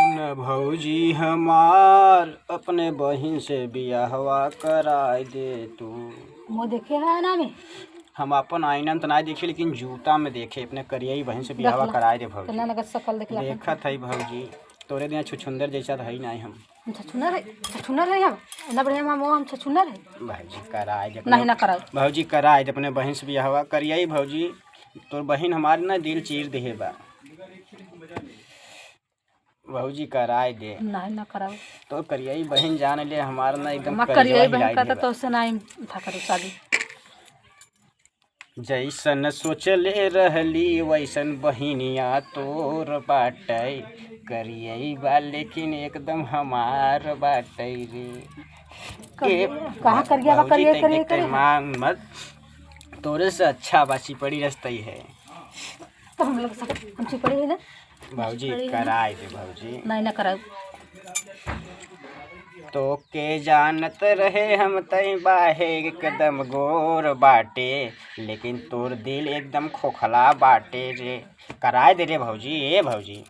न भौजी हमार अपने बहिन से बियाहवा कराए दे तू। मुँह देखे है ना में हम अपन आईना तो ना देखे लेकिन जूता में देखे अपने करियई बहन से बियाहवा कराए दे भौजी। कितना लगत शकल देखला देखत है भौजी तोरे दिया छुछुंदर जैसा है नहीं हम छछुनर है हम ना बढ़िया हम छछुनर है भौजी कराए दे नहीं ना कराओ भौजी कराए दे अपने बहन से बियाहवा करियई भौजी। तोर बहन हमारे ना दिल चीर देहे बा भौजी कराए दे नहीं ना कराओ तो करियई बहन जान ले हमारा ना एकदम मैं करिए बहन का तो से नहीं था करो शादी। जैसन सोचले रहली वैसन बहिनिया तोर बाटै करियई बा लेकिन एकदम हमार बाटै रे। कहाँ करिए बा करिए करिए करिए मांग मत तोरे से अच्छा बासी पड़ी रस्तई है तो हम लोग सब हम चिपड़ी है ना भौजी कराए दे भौजी। नहीं ना कराओ तो के जानत रहे हम तई बाहे एकदम गोर बाटे लेकिन तोर दिल एकदम खोखला बाटे रे। कराए दे रे भौजी ए भौजी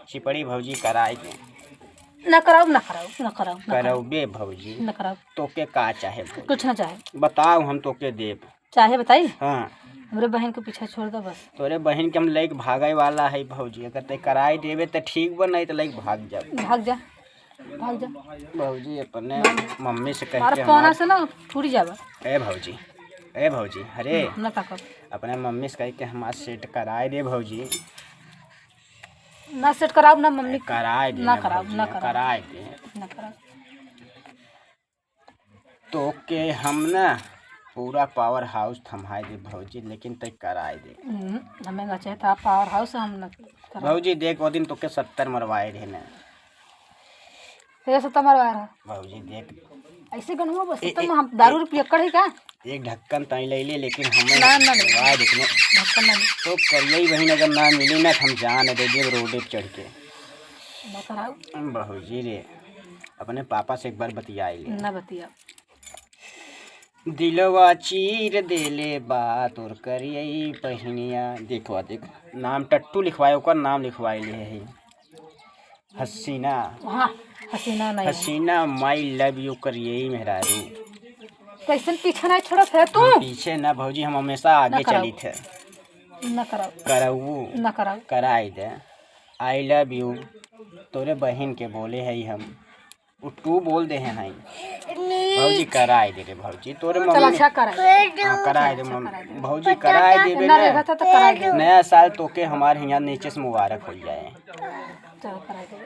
चिपड़ी भौजी कराए दे। ना कराओ ना कराओ ना कराओ करौ बे भौजी ना कराओ तोके का चाहे भौजी? कुछ ना चाहे बताओ हम तोके देब। चाहे बताई हाँ हमरे बहन के पीछे छोड़ दो बस। तोरे बहन के हम लैक भागे वाला है भौजी अगर ते कराए देवे तो ठीक बा नहीं तो लैक भाग जा भाग जा भाग जा भौजी अपने मम्मी से कह मारा के पौना से ना टूट जावा ए भौजी अरे ना का कर अपने मम्मी से कह के हमार सेट कराए दे भौजी। ना सेट कराओ ना मम्मी कराए दे ना कराओ ना कराओ कराए दे ना कराओ तो के हम ना पूरा पावर हाउस थमाए दे भौजी लेकिन तय कराए दे। हमें ना चाहे था पावर हाउस हम ना कराओ। भौजी देख वो दिन तो के 70 मरवाए रहे ना तेरे से तमर वार भौजी देख ऐसे गनवा बस तुम हम दारू रुपया कढ़ी का एक ढक्कन तय ले ले लेकिन हमें ना ना मरवाए देखने ढक्कन ना तो करिए बहन अगर ना मिली ना हम जान दे देव रोडे पे चढ़ के। ना कराओ भौजी रे अपने पापा से एक बार बतियाए ले ना बतिया दिलवा चीर देले बात और करियई बहनिया। देखवा देख नाम टट्टू लिखवाए ओकर नाम लिखवाए ले है हसीना हाँ हसीना नहीं हसीना माई लव यू करियई मेहरारू। कैसे पीछे नहीं छोड़ा थे तू पीछे ना भौजी हम हमेशा आगे चली थे। ना कराओ करऊ ना कराओ कराए दे आई लव यू तोरे बहन के बोले है हम वो टू बोल दे हैं भौजी कराए दे रे भौजी तोरे चल मम्मी अच्छा कराए हाँ कराए दे भौजी कराए देबे ना ना रहेगा तो कराए दे नया साल तोके हमारे यहाँ नीचे से मुबारक हो जाए। चल कराए दे।